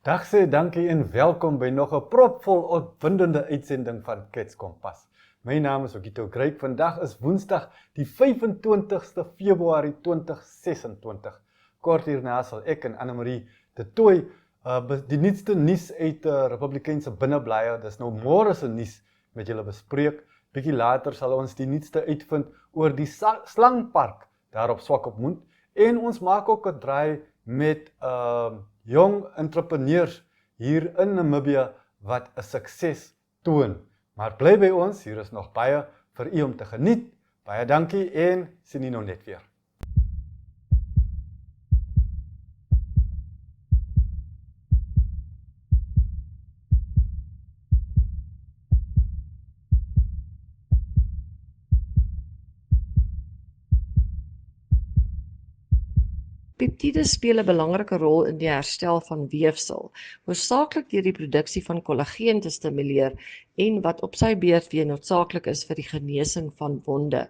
Dag sê dankie en welkom by nog 'n propvol opwindende uitsending van Kids Kompas. My naam is Okito Greik. Vandag is Woensdag die 25ste Februarie 2026. Kort hierna sal ek en Annemarie de Tooy die nuutste nuus uit Republikeinse binneblaaie, dis nou môre se nuus met julle bespreek. Bietjie later sal ons die nuutste uitvind oor die slangpark daar op Swakopmund en ons maak ook 'n draai met jong entrepreneurs hier in Namibië wat 'n sukses toon. Maar bly by ons, hier is nog baie vir u om te geniet. Baie dankie en sien u nou net weer. Peptides speel 'n belangrike rol in die herstel van weefsel, hoofsaaklik deur die produksie van kollageen te stimuleer en wat op sy beurt weer noodsaaklik is vir die genesing van wonde.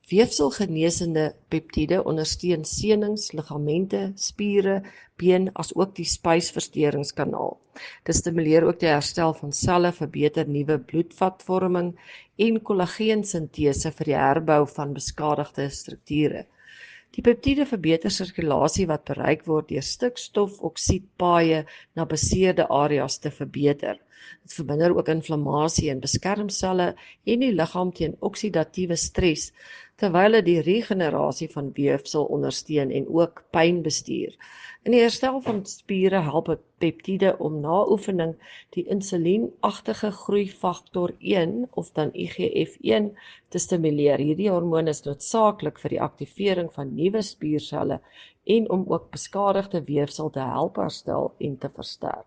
Weefselgenesende peptiede ondersteun senings, ligamente, spiere, been asook die spysversteringskanaal. Dit stimuleer ook die herstel van selle, verbeter nuwe bloedvatvorming en kollageensintese vir die herbou van beskadigde strukture. Die peptiede verbeter sirkulasie wat bereik word deur stikstofoksiedpaaie na beseerde areas te verbeter. Dit verminder ook inflammasie en beskerm selle en die liggaam teen oksidatiewe stres, terwyl dit die regenerasie van weefsel ondersteun en ook pyn bestuur. In die herstel van spiere help peptiede om na oefening die insulienagtige groeifaktor 1 of dan IGF-1 te stimuleer. Hierdie hormoon is noodsaaklik vir die aktivering van nuwe spierselle en om ook beskadigde weefsel te help herstel en te versterk.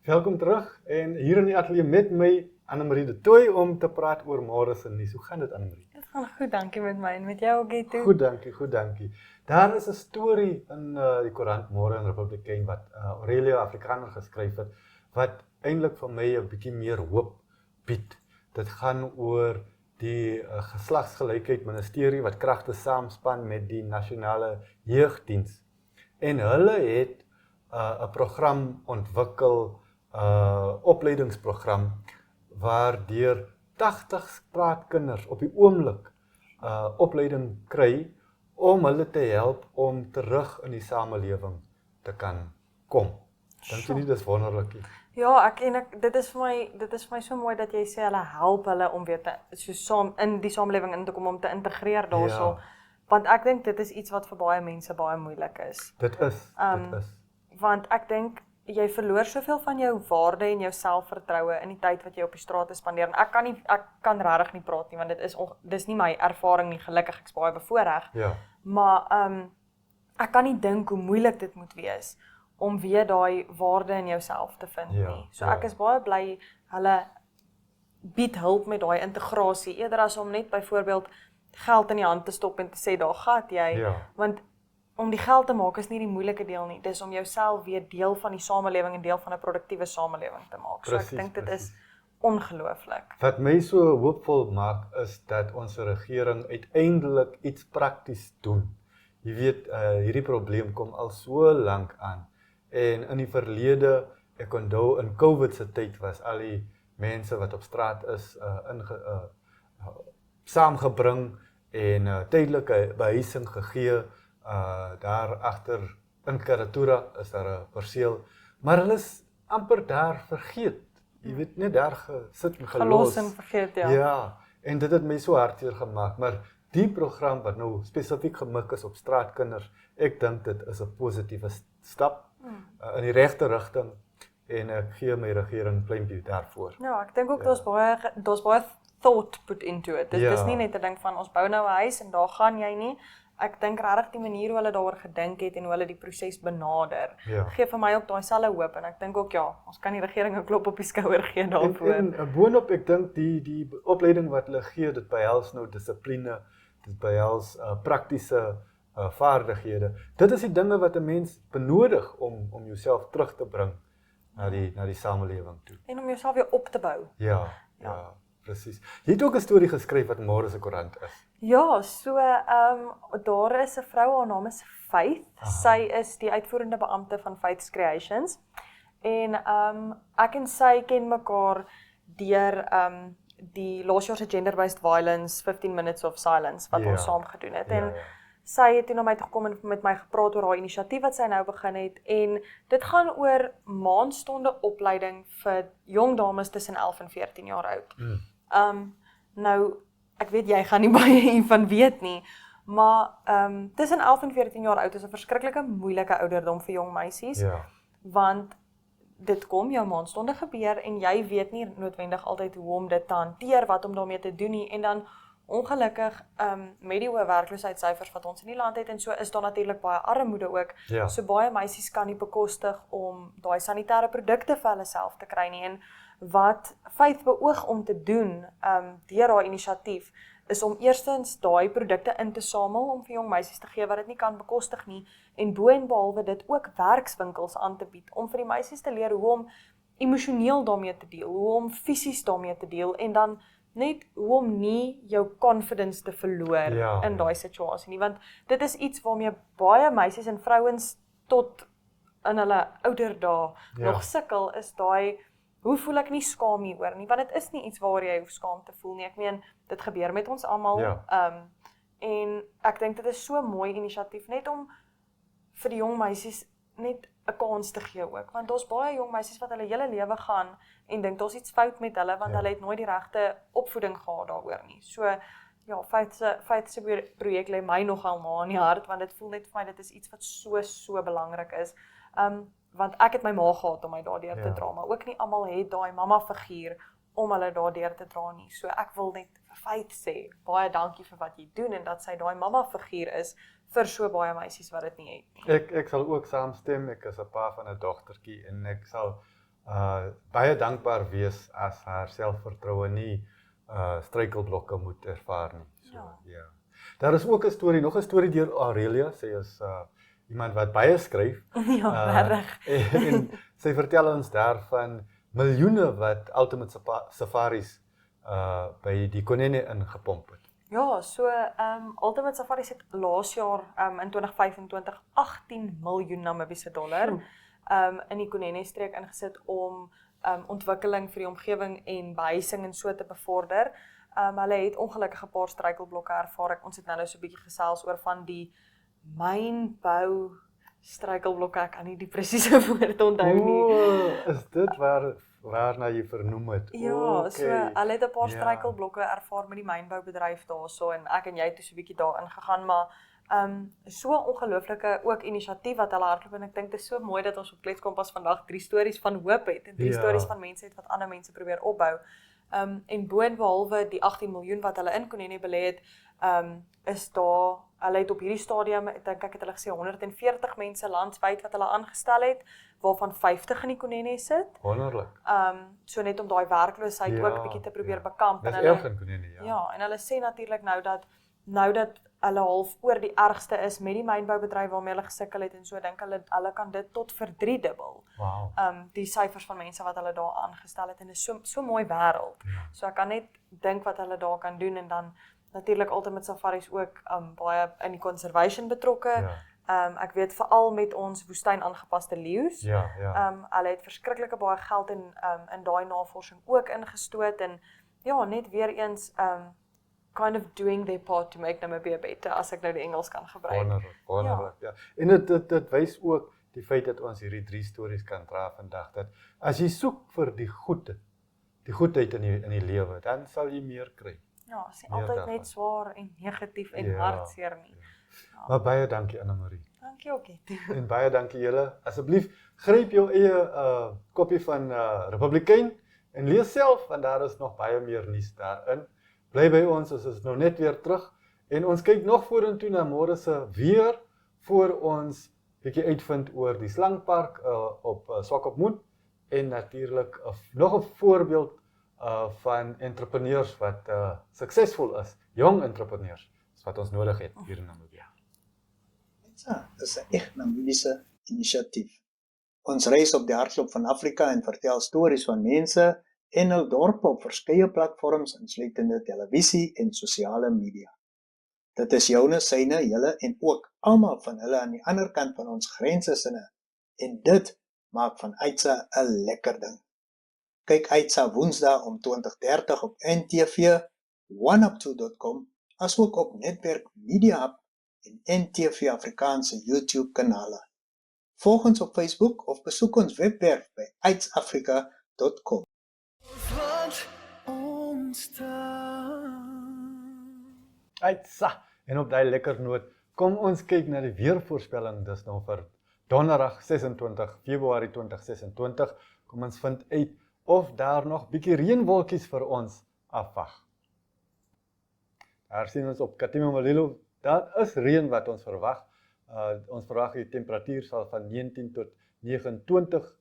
Welkom terug en hier in die ateljee met my Annemarie de Tooy om te praat oor môre se nuus. Hoe gaan dit, Annemarie? Dit gaan goed, dankie met my en met jou ook toe. Goed, dankie, goed, dankie. Daar is 'n storie in die koerant Môre in Republikein wat Aurelio Afrikaner geskryf het wat eintlik vir my 'n bietjie meer hoop bied. Dit gaan oor die geslagsgelykheid ministerie wat kragte saamspan met die nasionale jeugdiens. En hulle het 'n program ontwikkel, opleidingsprogram waardeur 80 spraakkinders op die oomblik opleiding kry om hulle te help om terug in die samelewing te kan kom. Dink jy nie dis wonderlik nie? Ja, dit is vir my so mooi dat jy sê hulle help hulle om weer saam in die samelewing in te kom, om te integreer daarso. Ja. Want ek dink dit is iets wat vir baie mense baie moeilik is. Dit is. Want ek dink jy verloor soveel van jou waarde en jou selfvertroue in die tyd wat jy op die straat spandeer. En ek kan regtig nie praat nie, want dis nie my ervaring nie, gelukkig ek's baie bevoorreg. Ja. Maar ek kan nie dink hoe moeilik dit moet wees om weer daai waarde in jouself te vind nie. So ek is baie bly hulle bied hulp met daai integrasie, eerder as om net byvoorbeeld geld in die hand te stop en te sê daar gaan jy, want om die geld te maak is nie die moeilike deel nie, dis om jouself weer deel van die samelewing en deel van 'n produktiewe samelewing te maak. So ek dink dit is ongelooflik. Wat my so hoopvol maak is dat ons regering uiteindelik iets prakties doen. Jy weet, hierdie probleem kom al so lank aan. En in die verlede, ek onthou in COVID se tyd was al die mense wat op straat is saamgebring en tydelike behuising gegee. Daar agter in Karatura is daar 'n perseel, maar hulle is amper daar vergeet. Jy weet, net daar gesit en gelos. Gelos en vergeet, ja. Ja, en dit het my so hartseer gemaak, maar die program wat nou spesifiek gemik is op straatkinders, ek dink dit is 'n positiewe stap in die regte rigting en ek gee my regering pleintjie daarvoor. Ja, ek dink ook daar's baie thought put into it. Dis nie net 'n ding van ons bou nou 'n huis en daar gaan jy nie. Ek dink regtig die manier hoe hulle daaroor gedink het en hoe hulle die proses benader, gee vir my ook daai selfe hoop en ek dink ook ons kan die regering 'n klop op die skouer gee daarvoor. En boonop ek dink die opleiding wat hulle gee, dit behels nou dissipline, dit behels praktiese vaardighede. Dit is die dinge wat 'n mens benodig om jouself terug te bring na die samelewing toe. En om jouself weer op te bou. Ja, presies. Jy het ook 'n storie geskryf wat môre se koerant is. Ja, so daar is 'n vrou, haar naam is Faith. Sy is die uitvoerende beampte van Faith's Creations. En ek en sy ken mekaar deur die laasjaar se Gender-Based Violence 15 Minutes of Silence wat ons saam gedoen het. En sy het toe na my toe gekom en met my gepraat oor haar inisiatief wat sy nou begin het en dit gaan oor maandstonde opleiding vir jong dames tussen 11 en 14 jaar oud. Nou ek weet jy gaan nie baie hiervan weet nie, maar tussen 11 en 14 jaar oud is 'n verskriklike moeilike ouderdom vir jong meisies, want dit kom jou maandstonde gebeur en jy weet nie noodwendig altyd hoe om dit te hanteer, wat om daarmee te doen nie, en dan ongelukkig met die hoë werkloosheidssyfers wat ons in die land het en so is daar natuurlik baie armoede ook. So baie meisies kan nie bekostig om daai sanitêre produkte vir hulle self te kry nie. En wat Faith beoog om te doen deur haar inisiatief is om eerstens daai produkte in te samel om vir jong meisies te gee wat dit nie kan bekostig nie en bo en behalwe dit ook werkswinkels aan te bied om vir die meisies te leer hoe om emosioneel daarmee te deel, hoe om fisies daarmee te deel en dan net hoe om nie jou confidence te verloor in daai situasie nie, want dit is iets waarmee baie meisies en vrouens tot in hulle ouer dae nog sukkel, is daai, hoe voel ek nie skaam hieroor nie, want dit is nie iets waaroor jy hoef skaam te voel nie, ek meen, dit gebeur met ons almal, en ek dink dit is so 'n mooi inisiatief, net om vir die jong meisies net 'n kans te gee ook, want daar's baie jong meisies wat hulle hele lewe gaan en dink daar's iets fout met hulle, want hulle het nooit die regte opvoeding gehad daaroor nie. So ja, Faith se projek lê my nogal na in die hart, want dit voel net vir my dit is iets wat so belangrik is. Want ek het my ma gehad om my daardeur te dra, maar ook nie almal het daai mamma figuur om hulle daardeur te dra nie. So ek wil net vir Faith sê, baie dankie vir wat jy doen en dat sy daai mamma figuur is vir so baie meisies wat dit nie het nie. Ek sal ook saamstem, ek is 'n pa van 'n dogtertjie en ek sal baie dankbaar wees as haar selfvertroue nie struikelblokke moet ervaar nie. So, Daar is ook 'n storie, nog 'n storie deur Aurelia, sy is iemand wat baie skryf. Regtig. En sy vertel ons daarvan miljoene wat Ultimate Safaris by die konine ingepomp het. Ja, so Ultimate Safaris het laas jaar in 2025 18 miljoen Namibiese dollar in die Kunene streek ingesit om ontwikkeling vir die omgewing en behuising en so te bevorder. Hulle het ongelukkig 'n paar struikelblokke ervaar. Ons het nou so 'n bietjie gesels oor van die mynbou struikelblokke, ek kan nie die presiese woord onthou nie. Is dit waarna jy vernoem het? Ja, so hulle het 'n paar struikelblokke ervaar met die mynboubedryf daarso en ek en jy het so 'n bietjie daarin gegaan, maar so 'n ongelooflike ook inisiatief wat hulle hardloop en ek dink dit is so mooi dat ons op Kletskompas vandag 3 stories van hoop het en 3 stories van mense het wat ander mense probeer opbou. En boonbehalwe die 18 miljoen wat hulle in Kunene belê het, is daar, hulle het op hierdie stadium, dink ek het hulle gesê 140 mense landwyd wat hulle aangestel het, waarvan 50 in die Kunene sit. Wonderlik. So net om daai werkloosheid ook bietjie te probeer bekamp. Dis erg in Kunene, Ja, en hulle sê natuurlik nou dat hulle half oor die ergste is met die mynboubedryf waarmee hulle gesukkel het en so dink hulle kan dit tot verdriedubbel. Wow. Die syfers van mense wat hulle daar aangestel het en dit is so mooi wêreld. So ek kan net dink wat hulle daar kan doen en dan natuurlik Ultimate Safaris ook baie in die conservation betrokke. Ek weet veral met ons woestyn aangepaste leeu's. Hulle het verskriklike baie geld in daai navorsing ook ingestoot en ja, net weer eens kind of doing their part to make Namibia better, as ek nou die Engels kan gebruik. Wonderlik, ja. En dit wys ook die feit dat ons hierdie 3 stories kan dra vandag, dat as jy soek vir die goedheid in die lewe, dan sal jy meer kry. Ja, is nie Meer altyd daarvan. net swaar en negatief en Ja. hartseer nie. Maar baie dankie Anna-Marie. Dankie ook dit. En baie dankie julle. Asseblief gryp jou eie kopie van Republikein en lees self want daar is nog baie meer nuus daarin. Bly by ons, ons is nou net weer terug en ons kyk nog vorentoe na môre se weer voor ons bietjie uitvind oor die slangpark op Swakopmund en natuurlik nog 'n voorbeeld van entrepreneurs wat suksesvol is, jong entrepreneurs, is wat ons nodig het hier in Namibië. Ja, dis 'n echt Namibiese inisiatief. Ons reis op die hartklop van Afrika en vertel stories van mense en hul dorpe op verskeie platforms insluitende televisie en sosiale media. Dit is joune, syne, julle en ook almal van hulle aan die ander kant van ons grense sinne. En dit maak van Aitsa 'n lekker ding. Kyk Aitsa Woensdae om 20:30 op NTV, oneup2.com, asook op Netwerk Media Hub en NTV Afrikaanse YouTube kanale. Volg ons op Facebook of besoek ons webwerf by aitsafrika.com. Aitsa, en op daai lekker noot, kom ons kyk na die weervoorspelling dis nou vir Donderdag 26 Februarie 2026. Kom ons vind uit of daar nog bietjie reënwolkies vir ons afwag. Daar sien ons op Katima Malilo, daar is reën wat ons verwag. Ons verwag die temperatuur sal van 19 tot 29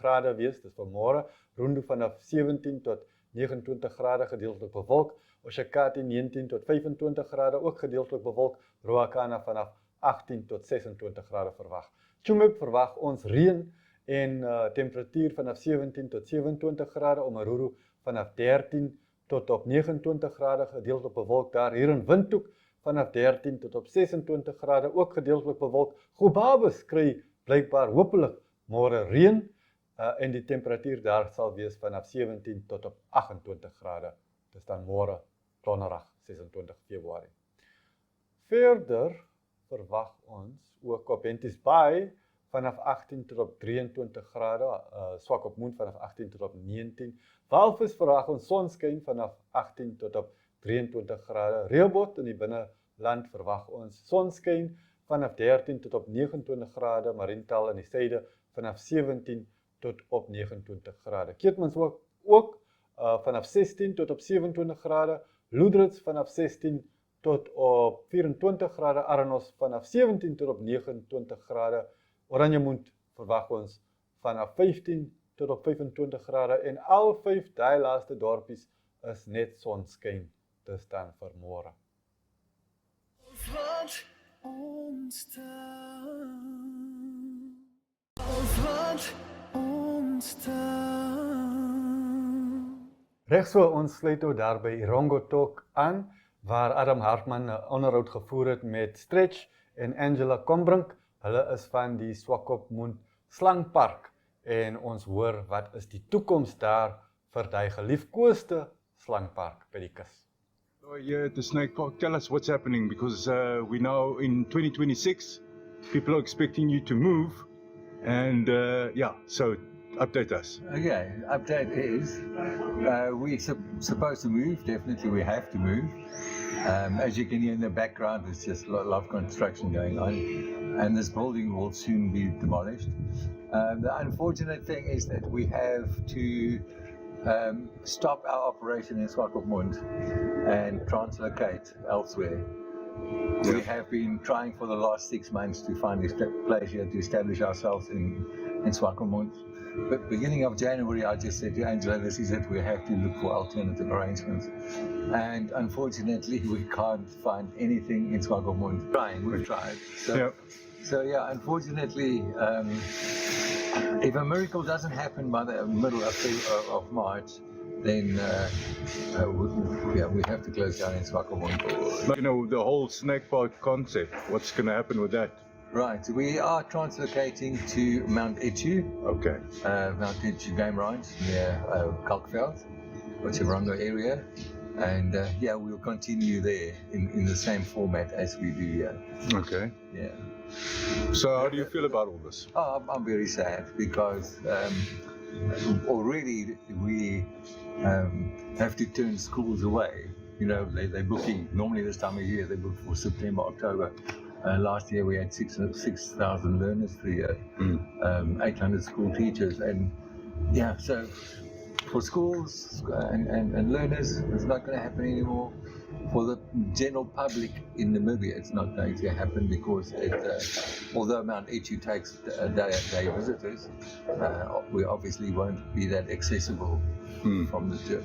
grade wees, dis vir môre. Rundu vanaf 17 tot 29 grade gedeeltelik bewolk. Oshakati 19 tot 25 grade ook gedeeltelik bewolk. Ruakana vanaf 18 tot 26 grade verwag. Tsumeb verwag ons reën en temperatuur vanaf 17 tot 27 grade. Omaruru vanaf 13 tot op 29 grade gedeeltelik bewolk daar. Hier in Windhoek vanaf 13 tot op 26 grade ook gedeeltelik bewolk. Gobabis kry blykbaar hopelik môre reën en die temperatuur daar sal wees vanaf 17 tot op 28 grade. Dis dan môre Donderdag 26 Februarie. Verder verwag ons ook op Henties Bay vanaf 18 tot op 23 grade, Swakopmund vanaf 18 tot op 19. Walvis verwag ons sonskyn vanaf 18 tot op 23 grade. Rehoboth in die binneland verwag ons sonskyn vanaf 13 tot op 29 grade. Mariental in die suide vanaf 17 tot op 29 grade. Keetmans ook vanaf 16 tot op 27 grade. Loedrits vanaf 16 tot op 24 grade. Arnos vanaf 17 tot op 29 grade. Oranjemund verwag ons vanaf 15 tot op 25 grade en al 5 daai laaste dorpies is net sonskyn. Dis dan vir môre. Reg so, ons sluit nou daar by Irongo Talk aan, waar Adam Hartman 'n onderhoud gevoer het met Stretch en Angela Kombrink. Hulle is van die Swakopmund Slangpark en ons hoor wat is die toekoms daar vir die geliefkoeste slangpark by die kus. Oh, yeah, the Snake Park, tell us what's happening because we now in 2026, people are expecting you to move and yeah, so update us. Okay, update is we're supposed to move, definitely we have to move. As you can hear in the background, there's just a lot of construction going on and this building will soon be demolished. The unfortunate thing is that we have to stop our operation in Swakopmund and translocate elsewhere. We have been trying for the last 6 months to find a place here to establish ourselves in Swakopmund. But beginning of January, I just said to Angela, this is it, we have to look for alternative arrangements. And unfortunately, we can't find anything in Swakopmund. We've tried. So yeah, unfortunately, if a miracle doesn't happen by the middle of March, then we have to close down in Swakopmund. But, you know, the whole Snake Park concept, what's going to happen with that? Right, we are translocating to Mount Etu. Okay. Mount Etu Game Ranch near Kalkveld, Chivrongo area. And yeah, we'll continue there in the same format as we do here. Okay. Yeah. So how do you feel about all this? Oh, I'm very sad because already we have to turn schools away they're booking, normally this time of year, they book for September, October. Last year we had 6,000 learners per year, 800 school teachers, and so for schools and learners, it's not going to happen anymore. For the general public in Namibia, it's not going to happen because although Mount Echu takes day visitors, we obviously won't be that accessible from the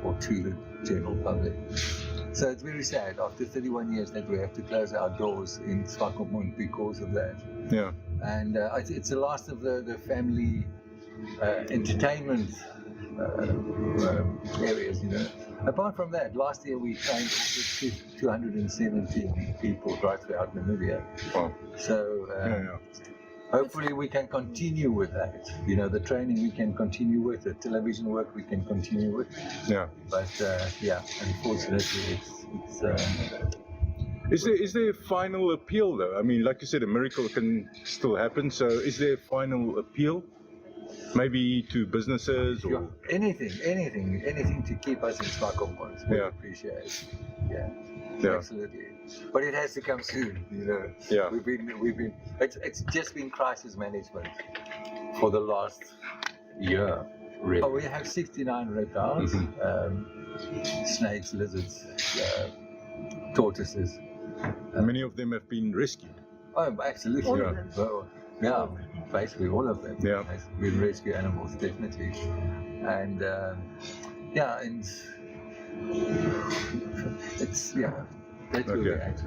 or to the general public. So it's very sad after 31 years that we have to close our doors in Swakopmund because of that. Yeah. And it's the last of the family entertainment areas, Apart from that, last year we trained 217 people right throughout Namibia. Wow. So hopefully we can continue with that. The training we can continue with, the television work we can continue with. Yeah. But unfortunately, it's Is there a final appeal though? I mean, like you said, a miracle can still happen. So is there a final appeal? Maybe to businesses or anything to keep us in Swakopmund. We appreciate. Yeah, absolutely. But it has to come soon. Yeah. We've been. It's just been crisis management for the last year. Really. We have 69 reptiles, snakes, lizards, tortoises. Many of them have been rescued. Oh, absolutely. All of them. Well, basically all of them. Yeah. We rescue animals, definitely. And it's that's where we're at.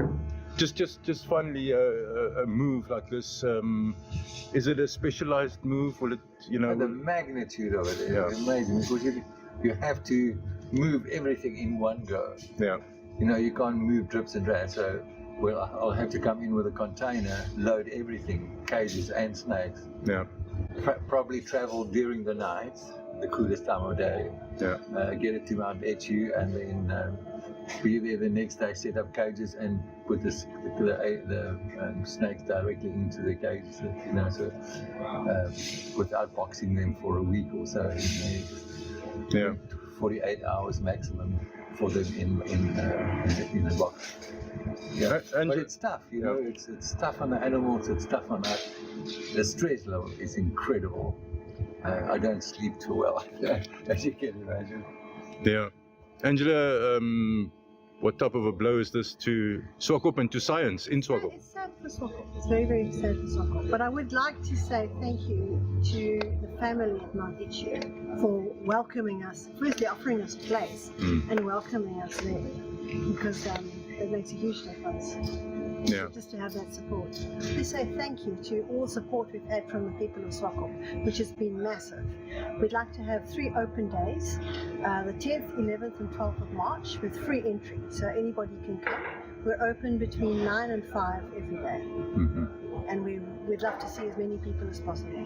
Just finally, a move like this. Is it a specialized move? Will it, And the magnitude of it is amazing because you have to move everything in one go. Yeah. You can't move drips and drabs. So I'll have to come in with a container, load everything, cages and snakes. Yeah. Probably travel during the night, the coolest time of day. Yeah. Get it to Mount Echu and then be there the next day, set up cages and put the snakes directly into the cages. Without boxing them for a week or so. 48 hours maximum for them in the box. Yeah, but it's tough, it's tough on the animals, it's tough on us. The stress level is incredible. I don't sleep too well, as you can imagine. Yeah. Angela, what type of a blow is this to Swakop and to science in Swakop? It's sad for Swakop. It's very, very sad for Swakop. But I would like to say thank you to the family at Mount Echu for welcoming us, firstly offering us a place and welcoming us there, because it makes a huge difference. Yeah. Just to have that support. We say thank you to all the support we've had from the people of Swakop, which has been massive. We'd like to have 3 open days, the 10th, 11th and 12th of March with free entry, so anybody can come. We're open between 9 and 5 every day. And we'd love to see as many people as possible.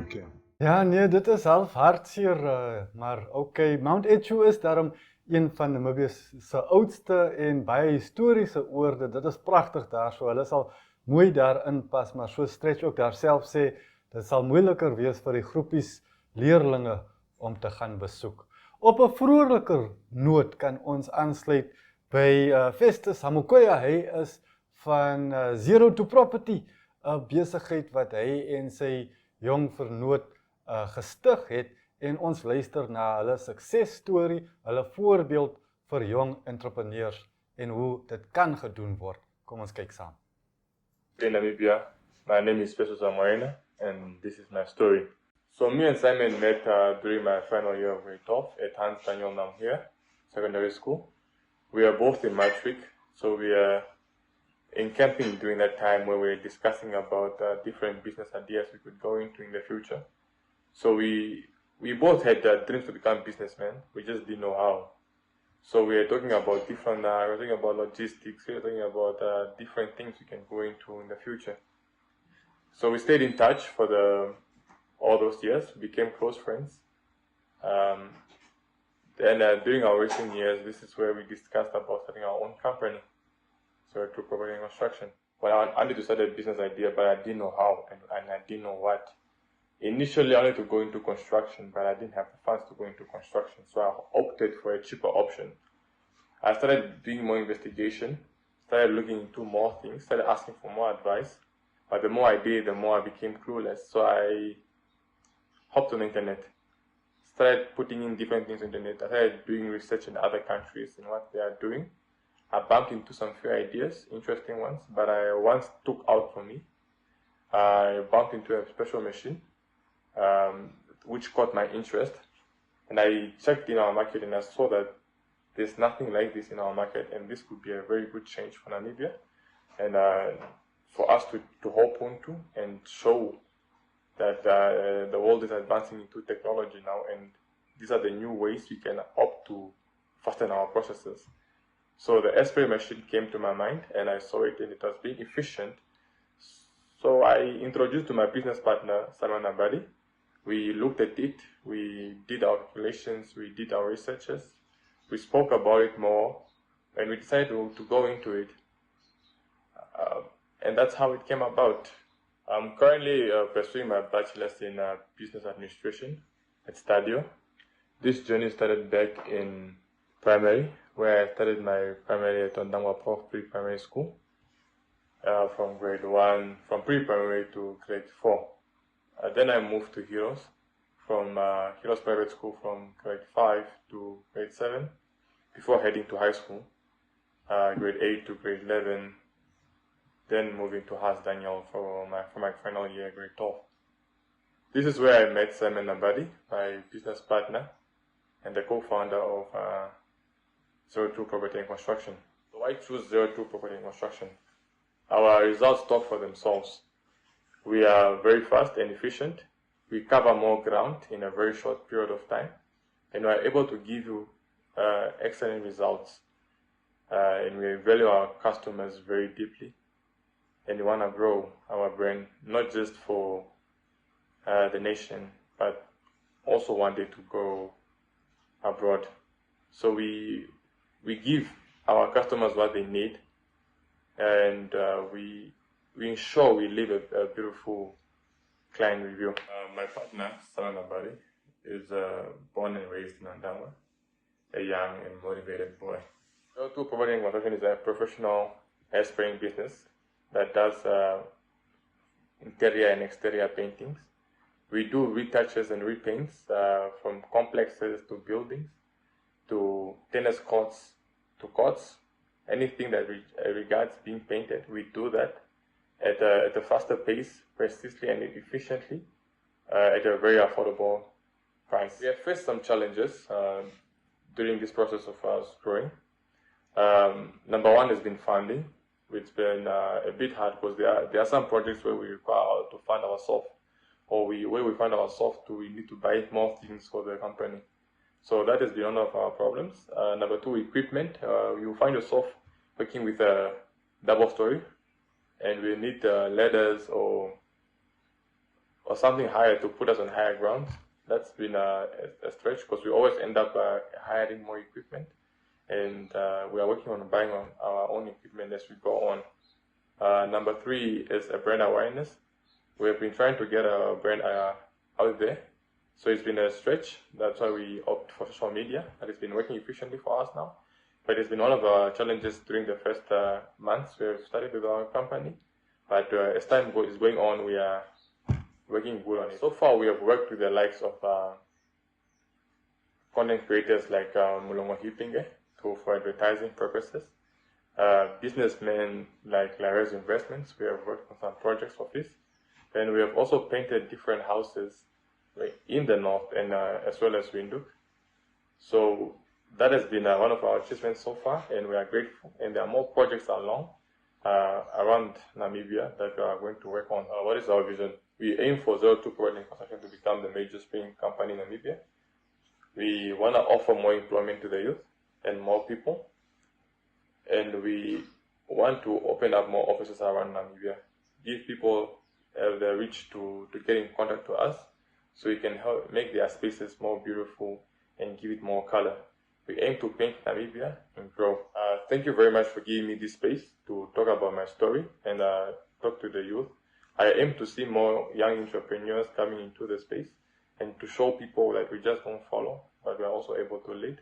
Okay. Ja, nee, dit is half hartseer, maar okay, Mount Echu is daarom een van Namibië se oudste en baie historiese oorde. Dit is pragtig daar, so hulle sal mooi daarin pas, maar so Stretch ook daar self sê, dit sal moeiliker wees vir die groepies leerlinge om te gaan besoek. Op 'n vroliker noot kan ons aansluit by Festus Hamukoya. Hy is van Zero to Property, 'n besigheid wat hy en sy jong vernoot gestig het, en ons luister na hulle suksesstorie, hulle voorbeeld vir jong entrepreneurs en hoe dit kan gedoen word. Kom ons kyk saam. In Namibia, my name is Festus Hamukoya and this is my story. So me and Simon met during my final year of grade 12 at Hans Daniel Namhia Secondary School. We are both in Matric, so we are in camping during that time where we were discussing about different business ideas we could go into in the future. So we both had dreams to become businessmen, we just didn't know how. So we were talking about different, we were talking about logistics, we were talking about different things we can go into in the future. So we stayed in touch for all those years, became close friends. Then during our recent years, this is where we discussed about starting our own company. So True Property and Construction. Well, I wanted to start a business idea, but I didn't know how and I didn't know what. Initially, I wanted to go into construction, but I didn't have the funds to go into construction, so I opted for a cheaper option. I started doing more investigation, started looking into more things, started asking for more advice. But the more I did, the more I became clueless. So I hopped on the internet, started putting in different things on the internet. I started doing research in other countries and what they are doing. I bumped into some few ideas, interesting ones, but I once took out for me. I bumped into a special machine, which caught my interest. And I checked in our market and I saw that there's nothing like this in our market, and this could be a very good change for Namibia. And for us to hope onto and show that the world is advancing into technology now, and these are the new ways we can opt to fasten our processes. So the S-spray machine came to my mind, and I saw it, and it was being efficient. So I introduced to my business partner, Simon Nambadi. We looked at it, we did our calculations, we did our researches, we spoke about it more, and we decided to go into it. And that's how it came about. I'm currently pursuing my bachelor's in business administration at Stadio. This journey started back in primary, where I started my primary at Ondangwa Prof Pre-Primary School, from grade 1, from pre-primary to grade 4. Then I moved to Heroes, from Heroes Private School from grade 5 to grade 7, before heading to high school, grade 8 to grade 11, then moving to Haas Daniel for my final year, grade 12. This is where I met Simon Nambadi, my business partner, and the co-founder of 02 Property and Construction. So why choose 02 Property and Construction? Our results talk for themselves. We are very fast and efficient. We cover more ground in a very short period of time, and we are able to give you excellent results. And we value our customers very deeply, and we want to grow our brand, not just for the nation, but also one day to go abroad. So we give our customers what they need, and we ensure we leave a beautiful client review. My partner, Simon Nambadi, is born and raised in Ondangwa, a young and motivated boy. 02 Property and Construction is a professional hair spraying business that does interior and exterior paintings. We do retouches and repaints from complexes to buildings, to tennis courts, to courts. Anything that regards being painted, we do that at a faster pace, precisely and efficiently, at a very affordable price. We have faced some challenges during this process of us growing. Number one has been funding. It's been a bit hard because there are some projects where we require to fund ourselves, or where we fund ourselves we need to buy more things for the company. So that has been one of our problems. Number two, equipment. You find yourself working with a double story, and we need ladders or something higher to put us on higher ground. That's been a stretch because we always end up hiring more equipment, and we are working on buying our own equipment as we go on. Number three is a brand awareness. We have been trying to get our brand out there, so it's been a stretch. That's why we opt for social media. That has been working efficiently for us now, but it's been one of our challenges during the first months. We have started with our company, but as time is going on, we are working good on it. So far, we have worked with the likes of content creators like Mulongo Hipinge for advertising purposes, businessmen like Lares Investments. We have worked on some projects of this, and we have also painted different houses in the north and as well as Windhoek. So that has been one of our achievements so far, and we are grateful. And there are more projects along around Namibia that we are going to work on. What is our vision? We aim for 02 Property and Construction to become the major spraying company in Namibia. We want to offer more employment to the youth and more people, and we want to open up more offices around Namibia, give people the reach to get in contact with us, so we can help make their spaces more beautiful and give it more color. We aim to paint Namibia and grow. Thank you very much for giving me this space to talk about my story and talk to the youth. I aim to see more young entrepreneurs coming into the space and to show people that we just don't follow, but we are also able to lead.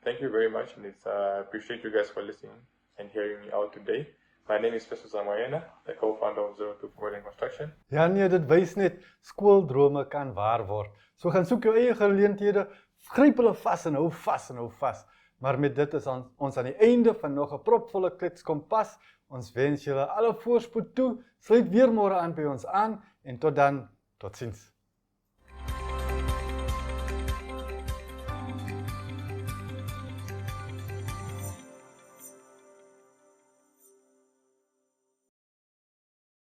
thank you very much, and I appreciate you guys for listening and hearing me out today. My name is Festus Zamoyena, the co-founder of 02 Construction. Ja nee, dit wys net skooldrome kan waar word. So gaan soek jou eie geleenthede, gryp hulle vas en hou vas en hou vas. Maar met dit is ons aan die einde van nog 'n propvolle Klets Kompas. Ons wens julle alle voorspoed toe. Sluit weer môre aan by ons aan en tot dan, totsiens.